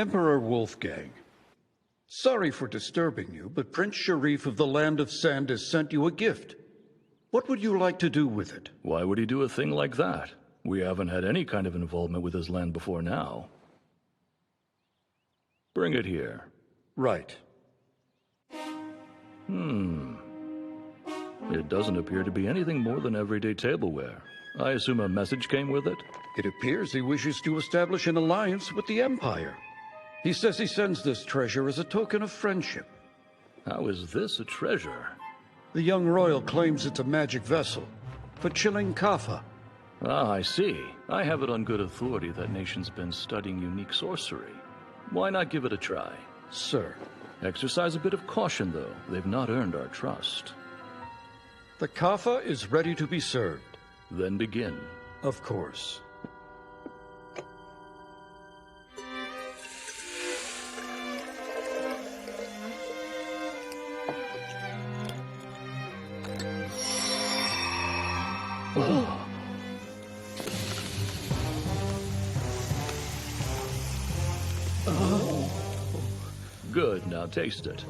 Emperor Wolfgang. Sorry for disturbing you, but Prince Sharif of the Land of Sand has sent you a gift. What would you like to do with it? Why would he do a thing like that? We haven't had any kind of involvement with his land before now. Bring it here. Right. It doesn't appear to be anything more than everyday tableware. I assume a message came with it? It appears he wishes to establish an alliance with the Empire. He says he sends this treasure as a token of friendship. How is this a treasure? The young royal claims it's a magic vessel for chilling Kaffa. Ah, I see. I have it on good authority that nation's been studying unique sorcery. Why not give it a try? Sir. Exercise a bit of caution, though. They've not earned our trust. The Kaffa is ready to be served. Then begin. Of course. Good, now taste it.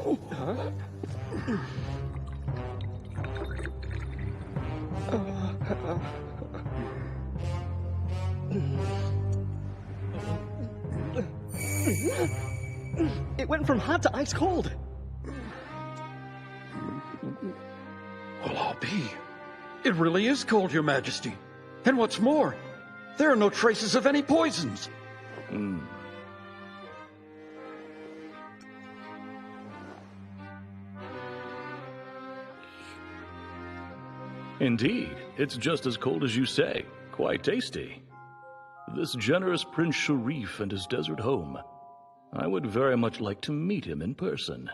It went from hot to ice cold. Well, I'll be. It really is cold, Your Majesty. And what's more, there are no traces of any poisons. Indeed, it's just as cold as you say. Quite tasty. This generous Prince Sharif and his desert home. I would very much like to meet him in person.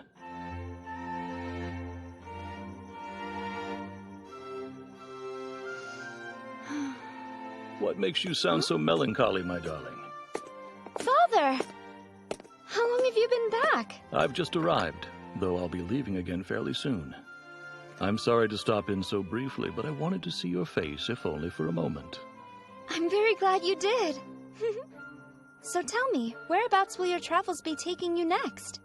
What makes you sound so melancholy, my darling? Father! How long have you been back? I've just arrived, though I'll be leaving again fairly soon. I'm sorry to stop in so briefly, but I wanted to see your face, if only for a moment. I'm very glad you did. So tell me, whereabouts will your travels be taking you next?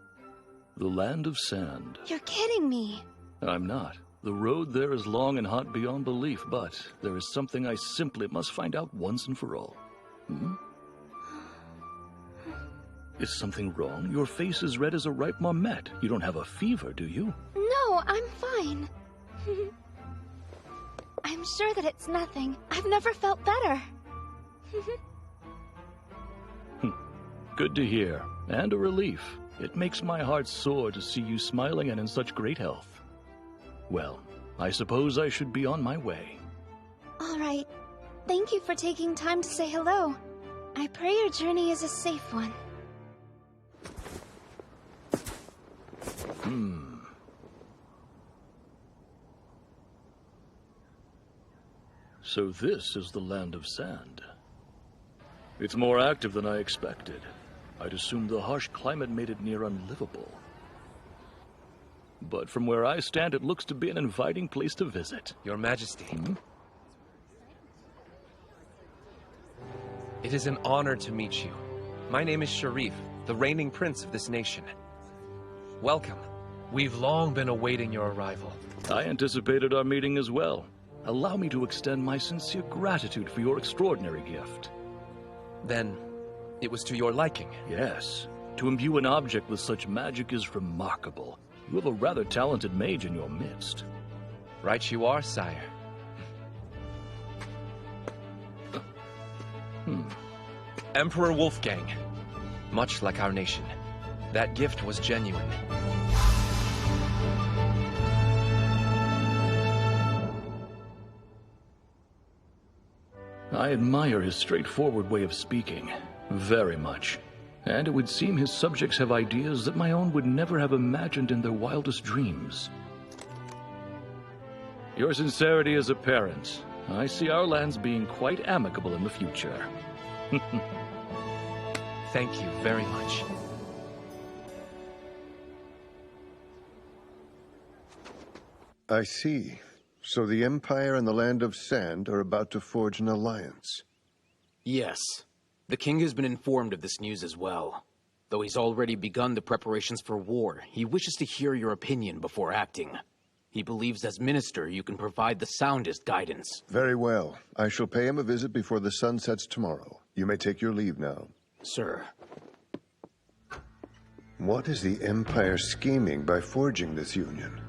The Land of Sand. You're kidding me. I'm not. The road there is long and hot beyond belief, but there is something I simply must find out once and for all. Is something wrong? Your face is red as a ripe marmot. You don't have a fever, do you? No, I'm fine. I'm sure that it's nothing. I've never felt better. Good to hear, and a relief. It makes my heart soar to see you smiling and in such great health. Well, I suppose I should be on my way. All right. Thank you for taking time to say hello. I pray your journey is a safe one. So this is the Land of Sand. It's more active than I expected. I'd assumed the harsh climate made it near unlivable. But from where I stand, it looks to be an inviting place to visit. Your Majesty. It is an honor to meet you. My name is Sharif, the reigning prince of this nation. Welcome. We've long been awaiting your arrival. I anticipated our meeting as well. Allow me to extend my sincere gratitude for your extraordinary gift. Then, it was to your liking? Yes. To imbue an object with such magic is remarkable. You have a rather talented mage in your midst. Right you are, sire. Emperor Wolfgang. Much like our nation, that gift was genuine. I admire his straightforward way of speaking, very much. And it would seem his subjects have ideas that my own would never have imagined in their wildest dreams. Your sincerity is apparent. I see our lands being quite amicable in the future. Thank you very much. I see. So the Empire and the Land of Sand are about to forge an alliance. Yes. The king has been informed of this news as well. Though he's already begun the preparations for war, he wishes to hear your opinion before acting. He believes as minister you can provide the soundest guidance. Very well. I shall pay him a visit before the sun sets tomorrow. You may take your leave now. Sir. What is the Empire scheming by forging this union?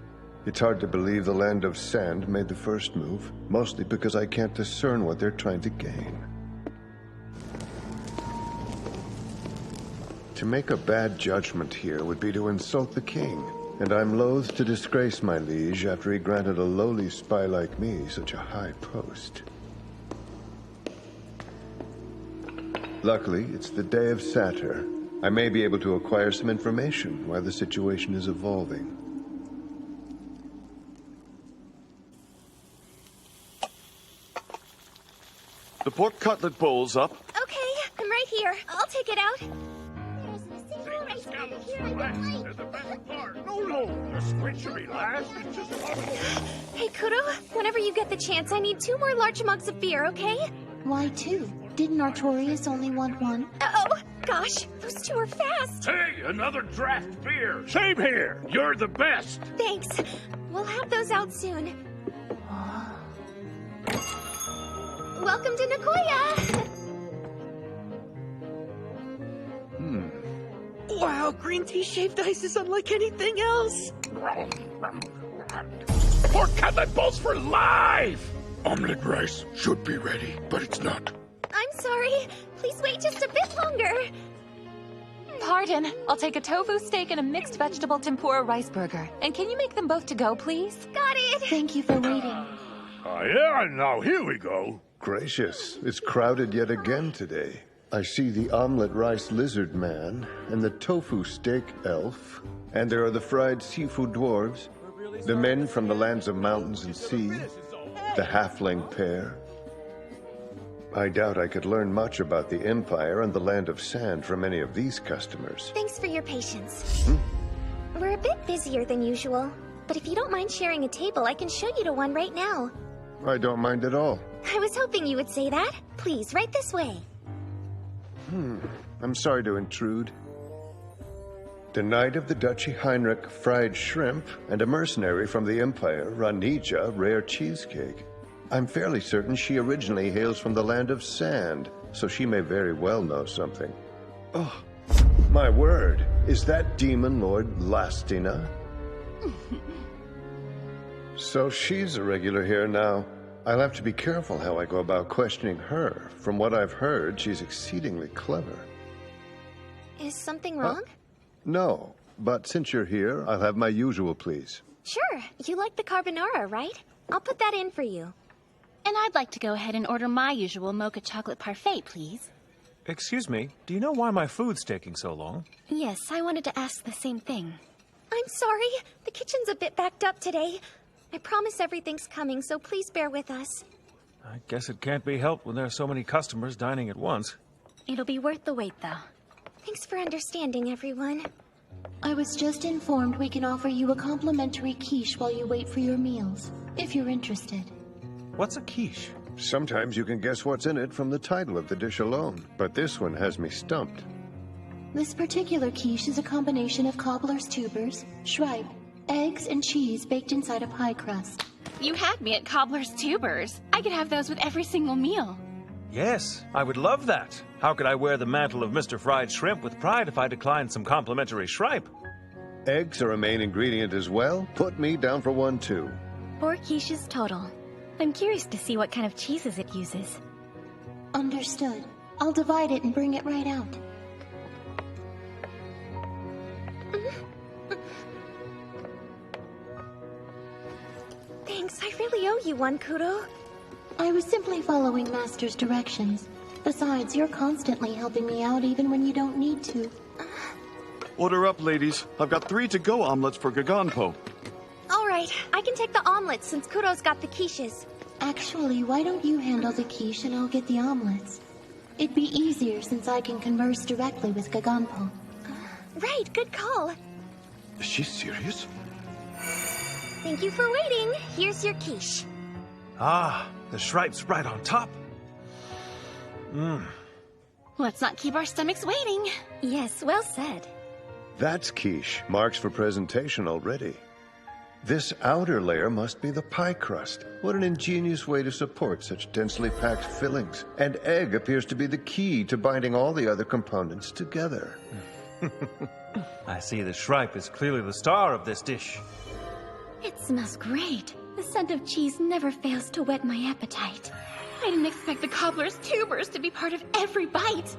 It's hard to believe the Land of Sand made the first move, mostly because I can't discern what they're trying to gain. To make a bad judgment here would be to insult the king, and I'm loath to disgrace my liege after he granted a lowly spy like me such a high post. Luckily, it's the day of Satyr. I may be able to acquire some information while the situation is evolving. The pork cutlet bowl's up. Okay, I'm right here. I'll take it out. Hey, Kudo, whenever you get the chance, I need 2 more large mugs of beer, okay? Why 2? Didn't Artorius only want 1? Oh, gosh, those 2 are fast. Hey, another draft beer. Same here. You're the best. Thanks. We'll have those out soon. Welcome to Nagoya! Wow, green tea shaved ice is unlike anything else. Pork cutlet bowls for life. Omelet rice should be ready, but it's not. I'm sorry. Please wait just a bit longer. Pardon. I'll take a tofu steak and a mixed vegetable tempura rice burger. And can you make them both to go, please? Got it. Thank you for waiting. Yeah, now here we go. Gracious, it's crowded yet again today. I see the omelet rice lizard man, and the tofu steak elf, and there are the fried seafood dwarves, the men from the lands of mountains and sea, the halfling pair. I doubt I could learn much about the Empire and the Land of Sand from any of these customers. Thanks for your patience. We're a bit busier than usual, but if you don't mind sharing a table, I can show you to one right now. I don't mind at all. I was hoping you would say that. Please, right this way. I'm sorry to intrude. The Knight of the Duchy Heinrich fried shrimp, and a mercenary from the Empire, Ranija, rare cheesecake. I'm fairly certain she originally hails from the Land of Sand, so she may very well know something. Oh, my word, is that Demon Lord Lastina? So she's a regular here now. I'll have to be careful how I go about questioning her. From what I've heard, she's exceedingly clever. Is something wrong? No, but since you're here, I'll have my usual, please. Sure. You like the carbonara, right? I'll put that in for you. And I'd like to go ahead and order my usual mocha chocolate parfait, please. Excuse me, do you know why my food's taking so long? Yes, I wanted to ask the same thing. I'm sorry. The kitchen's a bit backed up today. I promise everything's coming, so please bear with us. I guess it can't be helped when there are so many customers dining at once. It'll be worth the wait, though. Thanks for understanding, everyone. I was just informed we can offer you a complimentary quiche while you wait for your meals, if you're interested. What's a quiche? Sometimes you can guess what's in it from the title of the dish alone, but this one has me stumped. This particular quiche is a combination of cobbler's tubers, shripe, eggs, and cheese baked inside a pie crust. You had me at cobbler's tubers. I could have those with every single meal. Yes, I would love that. How could I wear the mantle of Mr. Fried Shrimp with pride if I declined some complimentary shripe? Eggs are a main ingredient as well. Put me down for one, too. 4 quiches total. I'm curious to see what kind of cheeses it uses. Understood. I'll divide it and bring it right out. Thanks, I really owe you one, Kudo. I was simply following Master's directions. Besides, you're constantly helping me out even when you don't need to. Order up, ladies. I've got 3 to-go omelets for Gaganpo. All right, I can take the omelets since Kudo's got the quiches. Actually, why don't you handle the quiche and I'll get the omelets? It'd be easier since I can converse directly with Gaganpo. Right, good call. Is she serious? Thank you for waiting. Here's your quiche. Ah, the shripe's right on top. Let's not keep our stomachs waiting. Yes, well said. That's quiche. Marks for presentation already. This outer layer must be the pie crust. What an ingenious way to support such densely packed fillings. And egg appears to be the key to binding all the other components together. I see the shripe is clearly the star of this dish. It smells great. The scent of cheese never fails to whet my appetite. I didn't expect the cobbler's tubers to be part of every bite.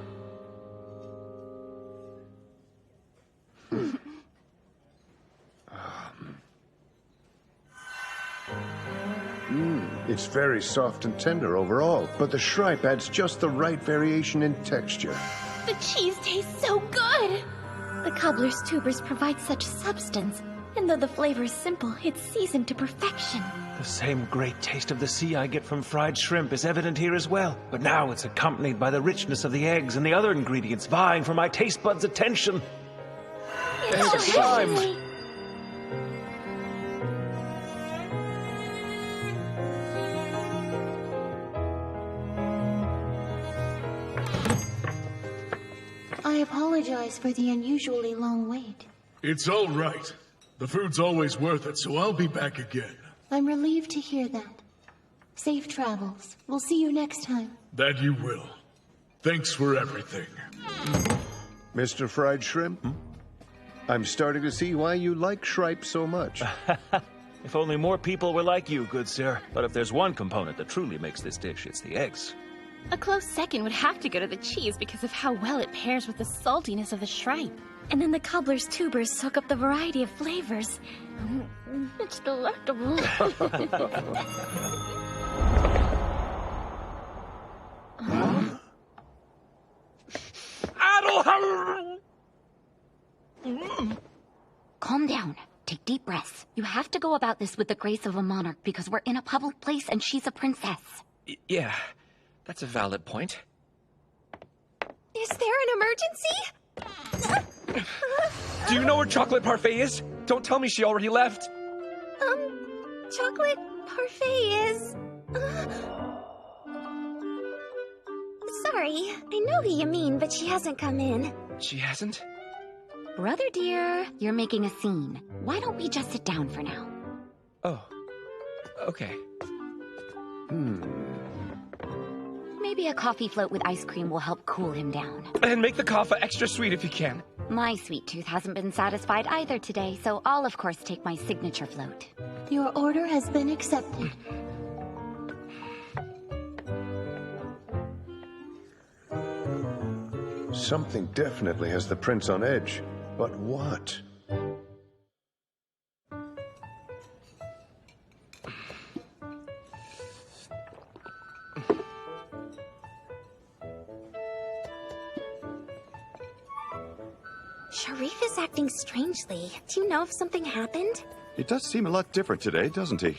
It's very soft and tender overall, but the shripe adds just the right variation in texture. The cheese tastes so good! The cobbler's tubers provide such substance, and though the flavor is simple, it's seasoned to perfection. The same great taste of the sea I get from fried shrimp is evident here as well, but now it's accompanied by the richness of the eggs and the other ingredients vying for my taste buds' attention. It's time! I apologize for the unusually long wait. It's all right. The food's always worth it, so I'll be back again. I'm relieved to hear that. Safe travels. We'll see you next time. That you will. Thanks for everything. Mr. Fried Shrimp? I'm starting to see why you like shripe so much. If only more people were like you, good sir. But if there's one component that truly makes this dish, it's the eggs. A close second would have to go to the cheese because of how well it pairs with the saltiness of the shripe. And then the cobbler's tubers soak up the variety of flavors. It's delectable. Calm down. Take deep breaths. You have to go about this with the grace of a monarch because we're in a public place and she's a princess. Yeah, that's a valid point. Is there an emergency? Do you know where chocolate parfait is? Don't tell me she already left. Chocolate parfait is... Sorry, I know who you mean, but she hasn't come in. She hasn't? Brother dear, you're making a scene. Why don't we just sit down for now? Oh, okay. Maybe a coffee float with ice cream will help cool him down. And make the kaffa extra sweet if you can. My sweet tooth hasn't been satisfied either today, so I'll of course take my signature float. Your order has been accepted. Something definitely has the prince on edge. But what? Sharif is acting strangely. Do you know if something happened? He does seem a lot different today, doesn't he?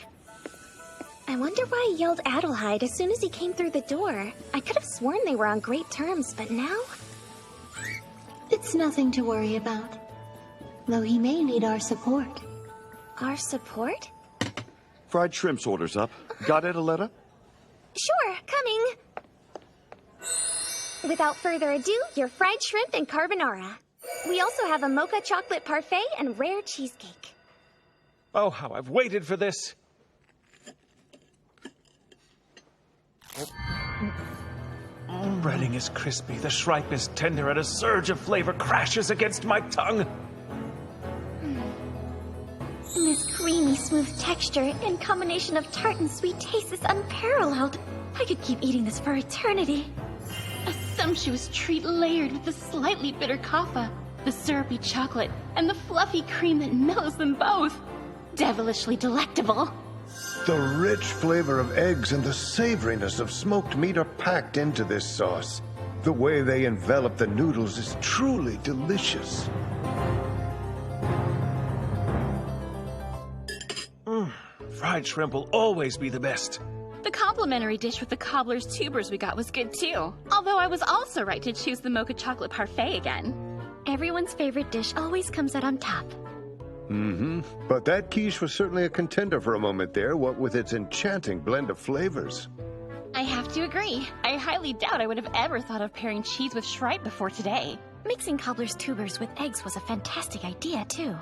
I wonder why he yelled Adelheid as soon as he came through the door. I could have sworn they were on great terms, but now... It's nothing to worry about. Though he may need our support. Our support? Fried shrimp's order's up. Got it, Aletta? Sure, coming. Without further ado, your fried shrimp and carbonara. We also have a mocha chocolate parfait and rare cheesecake. Oh, how I've waited for this. Breading is crispy, the shripe is tender, and a surge of flavor crashes against my tongue. And this creamy, smooth texture and combination of tart and sweet taste is unparalleled. I could keep eating this for eternity. A sumptuous treat layered with the slightly bitter kaffa, the syrupy chocolate, and the fluffy cream that mellows them both. Devilishly delectable. The rich flavor of eggs and the savoriness of smoked meat are packed into this sauce. The way they envelop the noodles is truly delicious. Fried shrimp will always be the best. The complimentary dish with the cobbler's tubers we got was good too. Although I was also right to choose the mocha chocolate parfait again. Everyone's favorite dish always comes out on top. But that quiche was certainly a contender for a moment there, what with its enchanting blend of flavors. I have to agree. I highly doubt I would have ever thought of pairing cheese with shripe before today. Mixing cobbler's tubers with eggs was a fantastic idea, too.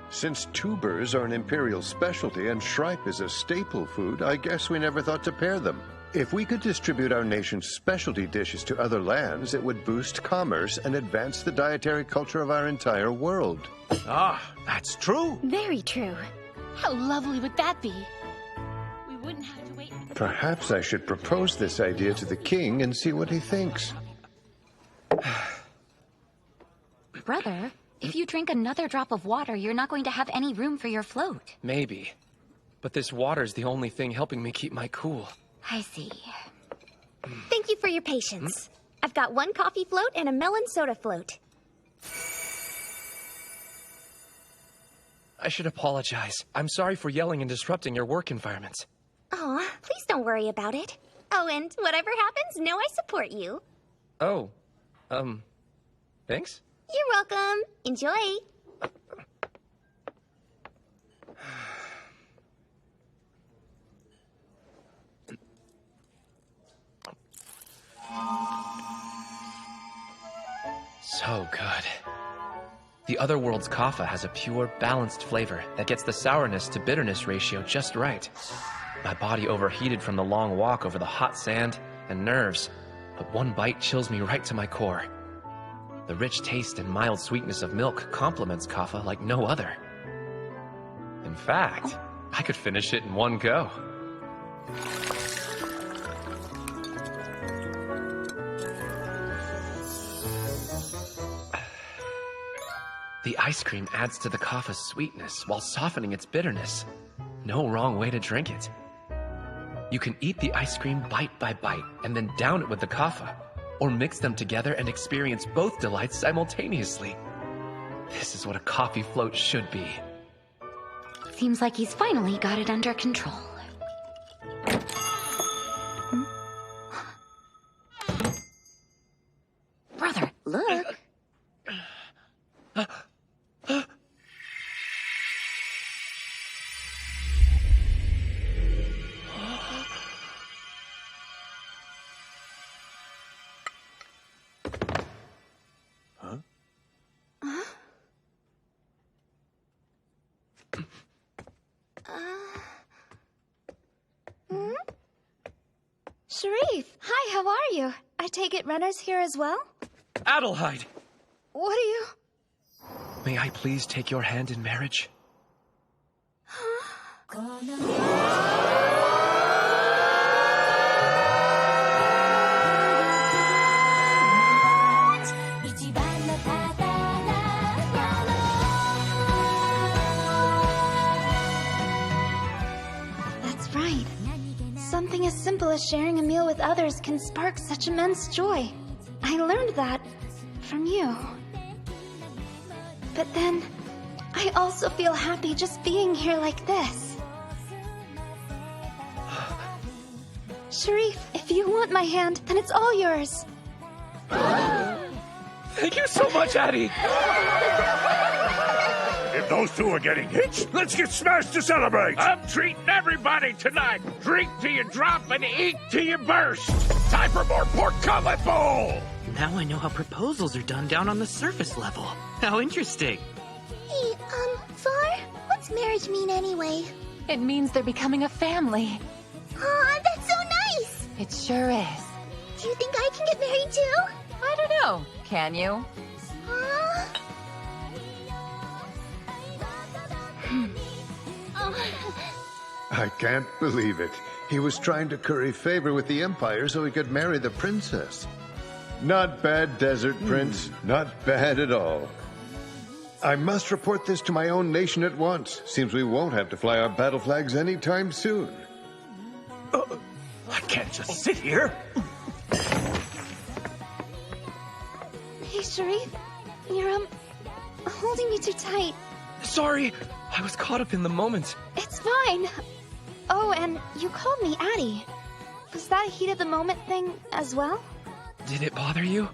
Since tubers are an imperial specialty and shripe is a staple food, I guess we never thought to pair them. If we could distribute our nation's specialty dishes to other lands, it would boost commerce and advance the dietary culture of our entire world. Ah, that's true. Very true. How lovely would that be? We wouldn't have to wait. Perhaps I should propose this idea to the king and see what he thinks. Brother, if you drink another drop of water, you're not going to have any room for your float. Maybe. But this water's the only thing helping me keep my cool. I see. Thank you for your patience. I've got one coffee float and a melon soda float. I should apologize. I'm sorry for yelling and disrupting your work environment. Aw, please don't worry about it. Oh, and whatever happens, know I support you. Oh, thanks? You're welcome. Enjoy. So good. The Otherworld's kaffa has a pure, balanced flavor that gets the sourness to bitterness ratio just right. My body overheated from the long walk over the hot sand and nerves, but one bite chills me right to my core. The rich taste and mild sweetness of milk complements kaffa like no other. In fact, I could finish it in one go. The ice cream adds to the kaffa's sweetness while softening its bitterness. No wrong way to drink it. You can eat the ice cream bite by bite and then down it with the kaffa, or mix them together and experience both delights simultaneously. This is what a coffee float should be. Seems like he's finally got it under control. Brother, look. Sharif, hi, how are you? I take it Renner's here as well? Adelheid! What are you... May I please take your hand in marriage? That's right. Something as simple as sharing a meal with others can spark such immense joy. I learned that from you. But then, I also feel happy just being here like this. Sharif, if you want my hand, then it's all yours. Thank you so much, Addie! If those two are getting hitched, let's get smashed to celebrate! I'm treating everybody tonight. Drink till you drop and eat till you burst. Time for more pork cutlet bowl! Now I know how proposals are done down on the surface level. How interesting. Hey, Far, what's marriage mean anyway? It means they're becoming a family. Aw, that's so nice! It sure is. Do you think I can get married too? I don't know. Can you? I can't believe it. He was trying to curry favor with the Empire so he could marry the princess. Not bad, Desert Prince. Not bad at all. I must report this to my own nation at once. Seems we won't have to fly our battle flags anytime soon. I can't just sit here. Hey, Sharif, you're, holding me too tight. Sorry, I was caught up in the moment. It's fine. Oh, and you called me Addie. Was that a heat of the moment thing as well? Did it bother you?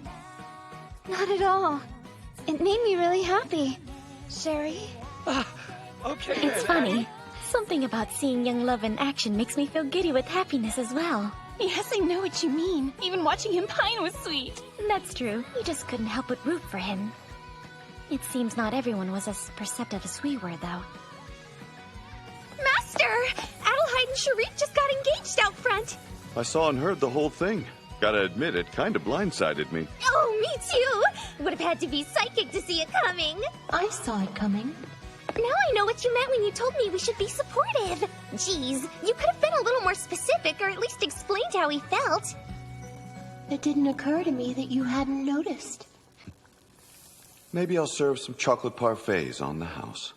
Not at all. It made me really happy. Sherry? Okay. It's funny. Something about seeing young love in action makes me feel giddy with happiness as well. Yes, I know what you mean. Even watching him pine was sweet. That's true. You just couldn't help but root for him. It seems not everyone was as perceptive as we were, though. Master! Adelheid and Sharif just got engaged out front. I saw and heard the whole thing. Gotta admit, it kind of blindsided me. Oh, me too! Would have had to be psychic to see it coming. I saw it coming. Now I know what you meant when you told me we should be supportive. Geez, you could have been a little more specific or at least explained how he felt. It didn't occur to me that you hadn't noticed. Maybe I'll serve some chocolate parfaits on the house.